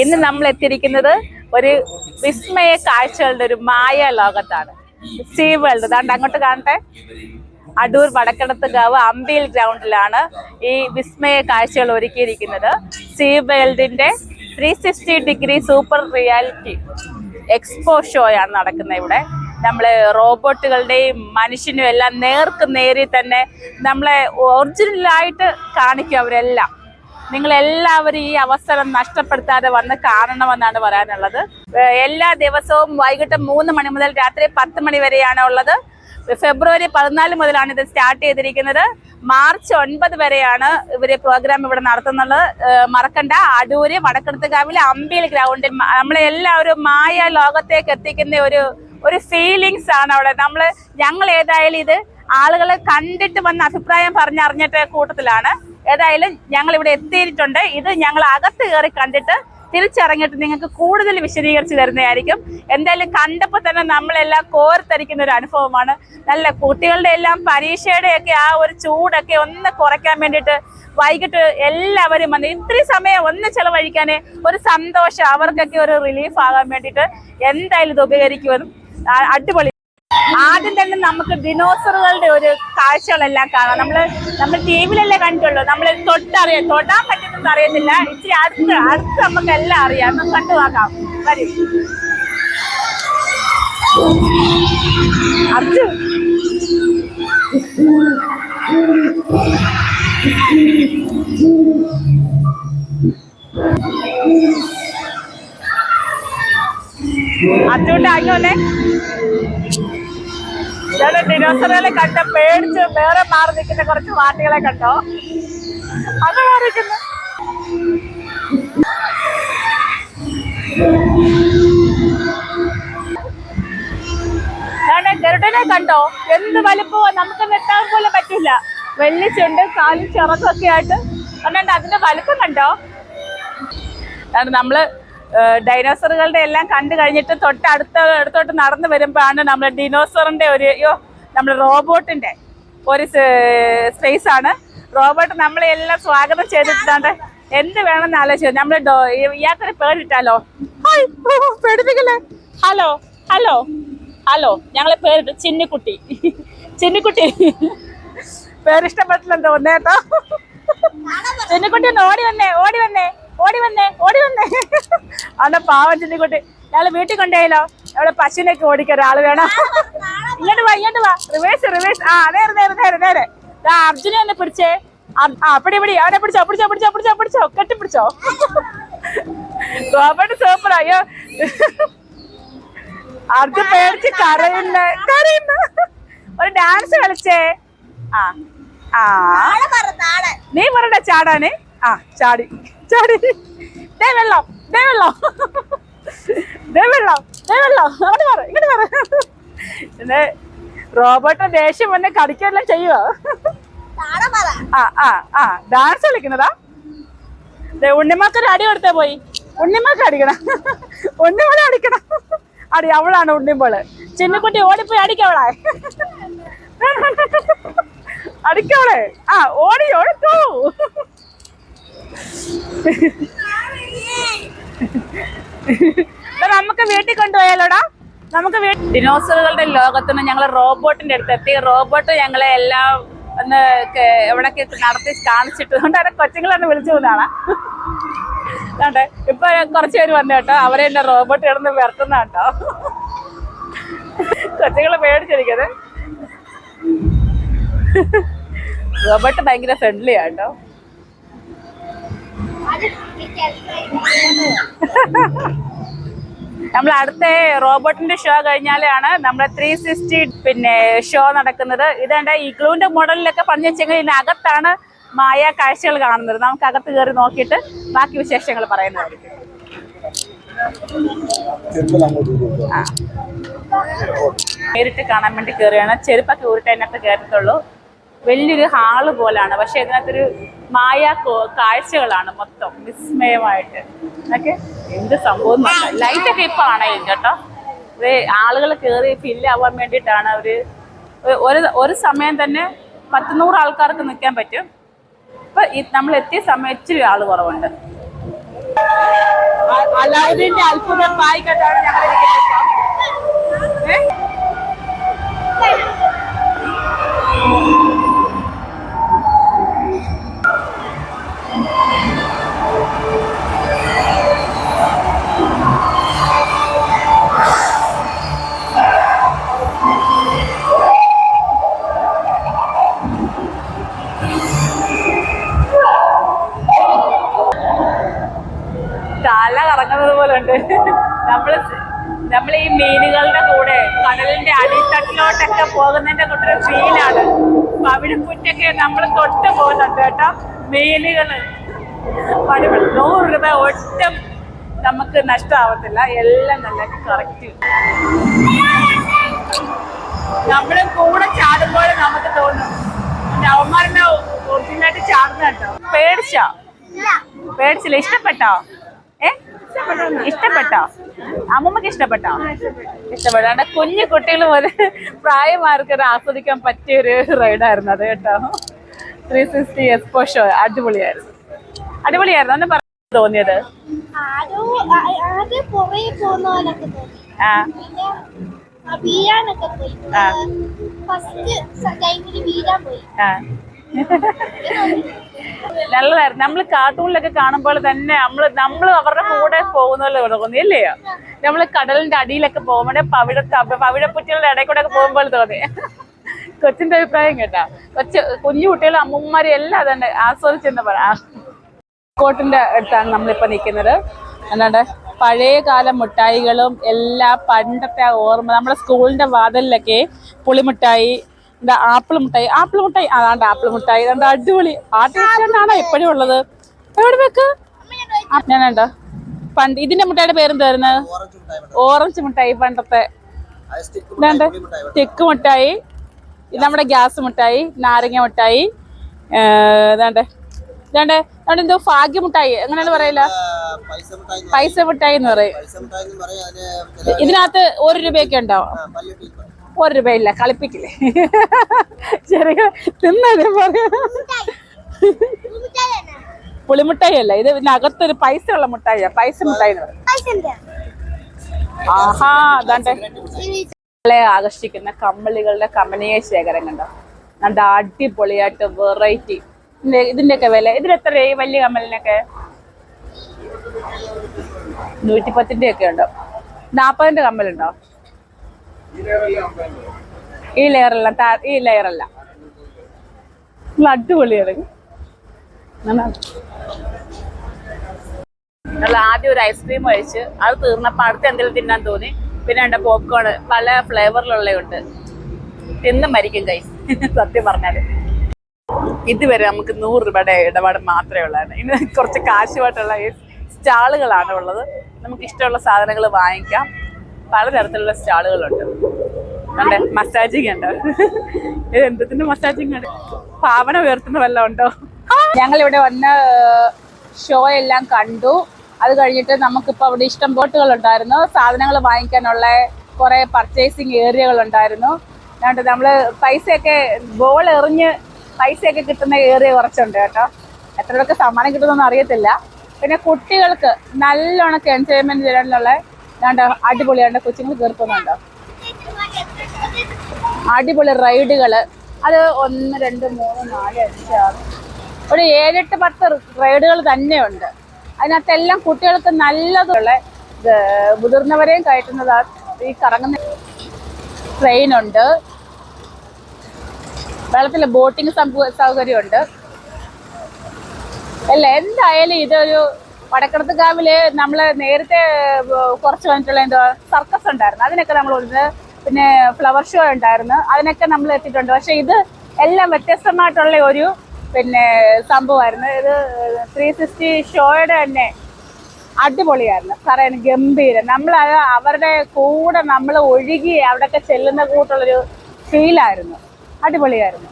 ഇന്ന് നമ്മൾ എത്തിയിരിക്കുന്നത് ഒരു വിസ്മയ കാഴ്ചകളുടെ ഒരു മായ ലോകത്താണ്. Sea World. അതാണ്ട് അങ്ങോട്ട് കാണട്ടെ. അടൂർ വടക്കടത്തുകാവ് അമ്പിയിൽ ഗ്രൗണ്ടിലാണ് ഈ വിസ്മയ കാഴ്ചകൾ ഒരുക്കിയിരിക്കുന്നത്. സീ വേൾഡിന്റെ 360 ഡിഗ്രി സൂപ്പർ റിയാലിറ്റി എക്സ്പോ ഷോയാണ് നടക്കുന്നത്. ഇവിടെ നമ്മളെ റോബോട്ടുകളുടെയും മനുഷ്യനും എല്ലാം നേർക്ക് നേരി തന്നെ നമ്മളെ ഒറിജിനലായിട്ട് കാണിക്കും അവരെല്ലാം. നിങ്ങളെല്ലാവരും ഈ അവസരം നഷ്ടപ്പെടുത്താതെ വന്ന് കാണണമെന്നാണ് പറയാനുള്ളത്. എല്ലാ ദിവസവും വൈകിട്ട് 3 മണി മുതൽ രാത്രി 10 മണി വരെയാണ് ഉള്ളത്. ഫെബ്രുവരി 14 മുതലാണ് ഇത് സ്റ്റാർട്ട് ചെയ്തിരിക്കുന്നത്. മാർച്ച് 9 വരെയാണ് ഇവര് പ്രോഗ്രാം ഇവിടെ നടത്തുന്നത്. മറക്കണ്ട, അടൂര് വടക്കടത്തുകാവിലെ അമ്പിയിൽ ഗ്രൗണ്ടിൽ നമ്മളെ എല്ലാവരും മായ ലോകത്തേക്ക് എത്തിക്കുന്ന ഒരു ഫീലിങ്സ് ആണ് അവിടെ. ഞങ്ങൾ ഏതായാലും ഇത് ആളുകളെ കണ്ടിട്ട് വന്ന അഭിപ്രായം പറഞ്ഞറിഞ്ഞിട്ട് കൂട്ടത്തിലാണ്. ഏതായാലും ഞങ്ങൾ ഇവിടെ എത്തിയിട്ടുണ്ട്. ഇത് ഞങ്ങൾ അകത്ത് കയറി കണ്ടിട്ട് തിരിച്ചിറങ്ങിയിട്ട് നിങ്ങൾക്ക് കൂടുതൽ വിശദീകരിച്ച് തരുന്നതായിരിക്കും. എന്തായാലും കണ്ടപ്പോൾ തന്നെ നമ്മളെല്ലാം കോർത്തരിക്കുന്ന ഒരു അനുഭവമാണ്. നല്ല കുട്ടികളുടെ എല്ലാം പരീക്ഷയുടെ ഒക്കെ ആ ഒരു ചൂടൊക്കെ ഒന്ന് കുറയ്ക്കാൻ വേണ്ടിയിട്ട് വൈകിട്ട് എല്ലാവരും വന്ന് ഇത്രയും സമയം ഒന്ന് ചെലവഴിക്കാൻ ഒരു സന്തോഷം, അവർക്കൊക്കെ ഒരു റിലീഫ് ആകാൻ വേണ്ടിയിട്ട് എന്തായാലും ഇത് ഉപകരിക്കുമെന്നും. അടിപൊളി. ആദ്യം തന്നെ നമുക്ക് ദിനോസറുകളുടെ ഒരു കാഴ്ചകളെല്ലാം കാണാം. നമ്മൾ ടി വിയിലല്ലേ കണ്ടുള്ളൂ. നമ്മൾ തൊടാൻ പറ്റുന്നൊന്നും അറിയത്തില്ല. ഇച്ചിരി അടുത്ത് നമുക്ക് എല്ലാം അറിയാം. നമുക്ക് കണ്ടു നോക്കാം. വരും അർജു. അർജുന്റെ ആയിക്കോന്നെ. ദിനോസറുകളെ കണ്ട പേടിച്ച് വേറെ മാറി നിൽക്കുന്ന കുറച്ച് പാർട്ടികളെ കണ്ടോ? അത് മാറിക്കുന്നു. ഗരുഡനെ കണ്ടോ? എന്ത് വലുപ്പമോ, നമുക്ക് നെട്ടാൻ പോലും പറ്റില്ല. വെള്ളിച്ചുണ്ട്, കാലും ചിറകൊക്കെ ആയിട്ട്. അതുകൊണ്ട് അതിന്റെ വലുപ്പം കണ്ടോ? നമ്മള് ഡൈനോസറുകളുടെ എല്ലാം കണ്ടു കഴിഞ്ഞിട്ട് അടുത്തോട്ട് നടന്നു വരുമ്പോഴാണ് നമ്മൾ ഡിനോസറിന്റെ നമ്മുടെ റോബോട്ടിന്റെ ഒരു സ്പേസ് ആണ്. റോബോട്ട് നമ്മളെ എല്ലാം സ്വാഗതം ചെയ്തിട്ടുണ്ട്. എന്ത് വേണമെന്ന് ആലോചിച്ചു. നമ്മള് ഇയാൾക്കൊരു പേരിട്ടാലോ? പേടിപ്പിക്കല്ലേ? Hello hello hello. ഞങ്ങളെ പേരിട്ട് ചിന്നിക്കുട്ടി. ചിന്നിക്കുട്ടി പേരിഷ്ടപ്പെട്ടില്ലെന്ന് തോന്നേട്ടോ. ചിന്നിക്കുട്ടി ഒന്ന് ഓടി വന്നേ, ഓടി വന്നേ, ഓടി വന്നേ, ഓടി വന്നേ. അവിടെ പാവം ചിന്നിക്കുട്ടി. ഞങ്ങള് വീട്ടിൽ കൊണ്ടുപോയല്ലോ. അവിടെ പശുവിനൊക്കെ ഓടിക്കാൻ ഒരാള് വേണം. ഇങ്ങോട്ട് വാ, ഇങ്ങോട്ട് വാ. Reverse reverse. ആ നേരെ നേരെ നേരെ നേരെ. അർജുനെ ഒന്ന് പിടിച്ചേ. പിടി പിടി. അവനെ പിടിച്ചോ, പിടിച്ചോ, പിടിച്ചോ, പിടിച്ചോ, പിടിച്ചോ, കെട്ടിപ്പിടിച്ചോ. ഗോപട്ട് സൂപ്പർ. അയ്യോ, അർജുൻ പേടിച്ച് കരയുന്ന. ഒരു ഡാൻസ് കളിച്ചേ. ആ നീ പറയണ്ട ചാടാന്. ചാടി ചാടി. ദേ വെള്ളം, ദേ വെള്ളം, ദേ വെള്ളം, ദേ വെള്ളം. അങ്ങോട്ട് മാറ, ഇങ്ങോട്ട് മാറ. പിന്നെ റോബോട്ട് ദേഷ്യം വന്ന് കടിക്കെല്ലാം ചെയ്യുവോ? ഡാൻസ് കളിക്കുന്നതാ. ഉണ്ണിമാക്കൊരു അടി കൊടുത്തേ പോയി. ഉണ്ണിമാക്ക് അടിക്കണം, ഉണ്ണിമോളെ അടിക്കണം. അടി അവളാണ് ഉണ്ണിമോള്. ചിന്നക്കുട്ടി ഓടിപ്പോയി അടിക്കവളെ, അടിക്കവളെ. ഓടി ഓടിക്കോ. നമുക്ക് വീട്ടിൽ കൊണ്ടുപോയാലോടാ. നമുക്ക് ഡിനോസറുകളുടെ ലോകത്തുനിന്ന് ഞങ്ങൾ റോബോട്ടിന്റെ അടുത്ത് എത്തി. റോബോട്ട് ഞങ്ങളെ എല്ലാം ഒന്ന് എവിടൊക്കെ നടത്തി കാണിച്ചിട്ട് കൊണ്ട് അവരെ കൊച്ചുങ്ങളെന്നെ വിളിച്ചു പോകുന്നതാണ്. അതെ, ഇപ്പൊ കുറച്ച് പേര് വന്നു കേട്ടോ. അവരെ എന്നെ റോബോട്ട് കിടന്ന് വരട്ടുന്ന കേട്ടോ. കൊച്ചുങ്ങളെ പേടിച്ചിരിക്കുന്നത്. റോബോട്ട് ഭയങ്കര ഫ്രണ്ട്ലി ആട്ടോ. നമ്മൾ അടുത്ത റോബോട്ടിന്റെ ഷോ കഴിഞ്ഞാലാണ് നമ്മുടെ 360 ഷോ നടക്കുന്നത്. ഇതാണ്ട് ഇഗ്ലൂന്റെ മോഡലിലൊക്കെ പറഞ്ഞു വെച്ചെങ്കിൽ ഇതിനകത്താണ് മായ കാഴ്ചകൾ കാണുന്നത്. നമുക്ക് അകത്ത് കയറി നോക്കിയിട്ട് ബാക്കി വിശേഷങ്ങൾ പറയുന്നതായിരിക്കും. നേരിട്ട് കാണാൻ വേണ്ടി കയറിയാണ്. ചെരുപ്പൊക്കെ ഊരിട്ട് അതിനകത്ത് കയറത്തുള്ളൂ. വലിയൊരു ഹാള് പോലാണ്. പക്ഷെ ഇതിനകത്തൊരു മായ കാഴ്ചകളാണ് മൊത്തം വിസ്മയമായിട്ട്. എന്നൊക്കെ എന്ത് സംഭവം. ലൈറ്റൊക്കെ ഇപ്പൊ അണയും കേട്ടോ. ആളുകൾ കയറി ഫില്ലാവാൻ വേണ്ടിയിട്ടാണ് ഒരു സമയം തന്നെ 100 ആൾക്കാർക്ക് നിൽക്കാൻ പറ്റും. ഇപ്പൊ നമ്മൾ എത്തിയ സമയം ഇച്ചിരി ആള് കുറവുണ്ട്. അലാവുദ്ദീന്റെ അത്ഭുതം വായിക്കത്താണ് ഞങ്ങൾ തല കറങ്ങുന്നത് പോലെ ഉണ്ട്. നമ്മൾ ഈ മീനുകളുടെ കൂടെ കടലിന്റെ അടിത്തട്ടിലോട്ടൊക്കെ പോകുന്നതിന്റെ കൂട്ടൊരു ഫീലാണ്. പവിഴപ്പുറ്റൊക്കെ നമ്മൾ തൊട്ട് പോകുന്നുണ്ട് കേട്ടോ. മീനുകള് 100 രൂപ ഒട്ടും നമുക്ക് നഷ്ടമാവത്തില്ല. എല്ലാം നല്ല കറക്റ്റ്. നമ്മള് കൂടെ ചാടുമ്പോൾ നമുക്ക് തോന്നും അവന്മാരുടെ ഒറിജിനലായിട്ട് ചാടുന്ന കേട്ടോ. പേടിച്ചില്ല? ഇഷ്ടപ്പെട്ടോ? ഇഷ്ടപ്പെട്ടോ? അമ്മമ്മക്ക് ഇഷ്ടപ്പെട്ടോ? ഇഷ്ടപ്പെട്ടാണ്ട് കുഞ്ഞു കുട്ടികൾ മുതൽ പ്രായമാർക്ക് ആസ്വദിക്കാൻ പറ്റിയൊരു റൈഡായിരുന്നു അത് കേട്ടോ. 360 എക്സ്പോ ഷോ അടിപൊളിയായിരുന്നു. അന്ന് പറഞ്ഞു തോന്നിയത് നല്ലതായിരുന്നു. നമ്മൾ കാർട്ടൂണിലൊക്കെ കാണുമ്പോൾ തന്നെ നമ്മൾ അവരുടെ കൂടെ പോകുന്ന പോലെ തോന്നി അല്ലേ? നമ്മൾ കടലിന്റെ അടിയിലൊക്കെ പോകുമ്പോൾ പവിഴപ്പുറ്റുകളുടെ ഇടയിൽ കൂടെ ഒക്കെ പോകുമ്പോൾ തോന്നി. കൊച്ചിന്റെ അഭിപ്രായം കേട്ടാ. കുഞ്ഞു കുട്ടികളും അമ്മൂമ്മമാരും എല്ലാം തന്നെ ആസ്വദിച്ചെന്ന് പറയാം. കോട്ടിന്റെ അടുത്താണ് നമ്മളിപ്പോ നിൽക്കുന്നത്. എന്നാണ്ട് പഴയകാല മിഠായികളും എല്ലാ പണ്ടത്തെ ഓർമ്മ. നമ്മുടെ സ്കൂളിന്റെ വാതിലിലൊക്കെ പുളിമിഠായി, എന്താ ആപ്പിൾ മിഠായി അതാണ്ട് ആപ്പിൾ മിഠായി എന്താ അടിപൊളി. ആ ടേസ്റ്റാണോ എപ്പോഴും ഉള്ളത്? എവിടെ വെക്ക് ഞാനുണ്ടോ? പണ്ട് ഇതിന്റെ മിഠായിയുടെ പേരെന്തായിരുന്നു? ഓറഞ്ച് മിഠായി. പണ്ടത്തെ ഇതാണ്ട് തെക്ക് മിഠായി, ഇത് നമ്മുടെ ഗ്യാസ് മിഠായി, നാരങ്ങ മിഠായി, എന്തോ ഭാഗ്യ മിഠായി അങ്ങനെയാണ് പറയില്ല, പൈസ മിഠായി എന്ന് പറയും. ഇതിനകത്ത് 1 രൂപയൊക്കെ ഉണ്ടാവും. 1 രൂപയില്ല, കളിപ്പിക്കില്ലേ? ചെറിയ തിന്നേ പറയാ. പുളിമിഠായി അല്ല ഇത്, ഇതിനകത്തൊരു പൈസ ഉള്ള മിഠായിയാ. പൈസ മിഠായി എന്ന് പറയും. ആഹാ, അതാണ്ട് ആകർഷിക്കുന്ന കമ്മലുകളുടെ കമനീയ ശേഖരം കണ്ടോ. നല്ല അടിപൊളിയായിട്ട് വെറൈറ്റി. ഇതിന്റെയൊക്കെ വില ഇതിലെത്ര? വലിയ കമ്മലിനൊക്കെ 110 ഒക്കെ ഉണ്ടോ? 40 കമ്മലുണ്ടോ? ഈ ലെയറല്ല. അടിപൊളിയാണ്. നമ്മൾ ആദ്യം ഒരു ഐസ്ക്രീം കഴിച്ച് അത് തീർന്നപ്പോൾ അടുത്ത് എന്തെങ്കിലും തിന്നാൻ തോന്നി. പിന്നെ ഉണ്ട് പോപ്കോൺ, പല ഫ്ലേവറിലുള്ളതുണ്ട്. തിന്നും മരിക്കും കൈസ് സത്യം പറഞ്ഞാല്. ഇതുവരെ നമുക്ക് 100 രൂപയുടെ ഇടപാട് മാത്രമേ ഉള്ളായിരുന്നു. ഇന്ന് കുറച്ച് കാശുമായിട്ടുള്ള സ്റ്റാളുകളാണ് ഉള്ളത്. നമുക്ക് ഇഷ്ടമുള്ള സാധനങ്ങൾ വാങ്ങിക്കാം. പലതരത്തിലുള്ള സ്റ്റാളുകളുണ്ട്. ഉണ്ട് മസാജിങ് ഉണ്ട്. ഇത് എന്തിന്റെ മസാജിങ് ആണ്? ഭാവന ഉയർത്തുന്ന വല്ലതും ഉണ്ടോ? ഞങ്ങളിവിടെ വന്ന ഷോ എല്ലാം കണ്ടു. അത് കഴിഞ്ഞിട്ട് നമുക്കിപ്പോൾ അവിടെ ഇഷ്ടം ബോട്ടുകൾ ഉണ്ടായിരുന്നു. സാധനങ്ങൾ വാങ്ങിക്കാനുള്ള കുറേ പർച്ചേസിങ് ഏരിയകൾ ഉണ്ടായിരുന്നു. അതുകൊണ്ട് നമ്മൾ പൈസയൊക്കെ ബോൾ എറിഞ്ഞ് പൈസയൊക്കെ കിട്ടുന്ന ഏരിയ കുറച്ചുണ്ട് കേട്ടോ. എത്ര പേർക്ക് സമ്മാനം കിട്ടുന്നൊന്നും അറിയത്തില്ല. പിന്നെ കുട്ടികൾക്ക് നല്ലോണക്ക് എൻജോയ്മെന്റ് ചെയ്യാനുള്ള അടിപൊളിയാണ്. കൊച്ചുങ്ങൾ കയറിപ്പോകുന്നുണ്ടോ? അടിപൊളി റൈഡുകൾ. അത് 1 2 3 4 5 6 ഒരു 7 8 10 റൈഡുകൾ തന്നെയുണ്ട്. അതിനകത്തെല്ലാം കുട്ടികൾക്ക് നല്ലതുള്ള മുതിർന്നവരെയും കയറ്റുന്നതാണ്. ഈ കറങ്ങുന്ന ട്രെയിനുണ്ട്, വെള്ളത്തിലെ ബോട്ടിങ് സൗകര്യമുണ്ട്. അല്ല എന്തായാലും ഇതൊരു വടക്കടത്തുകാവില് നമ്മൾ നേരത്തെ കുറച്ച് വന്നിട്ടുള്ള എന്തോ സർക്കസ് ഉണ്ടായിരുന്നു, അതിനൊക്കെ നമ്മൾ വന്നത്. പിന്നെ ഫ്ലവർ ഷോ ഉണ്ടായിരുന്നു, അതിനൊക്കെ നമ്മൾ എത്തിയിട്ടുണ്ട്. പക്ഷെ ഇത് എല്ലാം വ്യത്യസ്തമായിട്ടുള്ള ഒരു സംഭവമായിരുന്നു. ഇത് 360 ഷോയുടെ തന്നെ അടിപൊളിയായിരുന്നു. പറയാൻ ഗംഭീരം. നമ്മൾ അവരുടെ കൂടെ നമ്മൾ ഒഴുകി അവിടെയൊക്കെ ചെല്ലുന്ന കൂട്ടുള്ളൊരു ഫീലായിരുന്നു. അടിപൊളിയായിരുന്നു.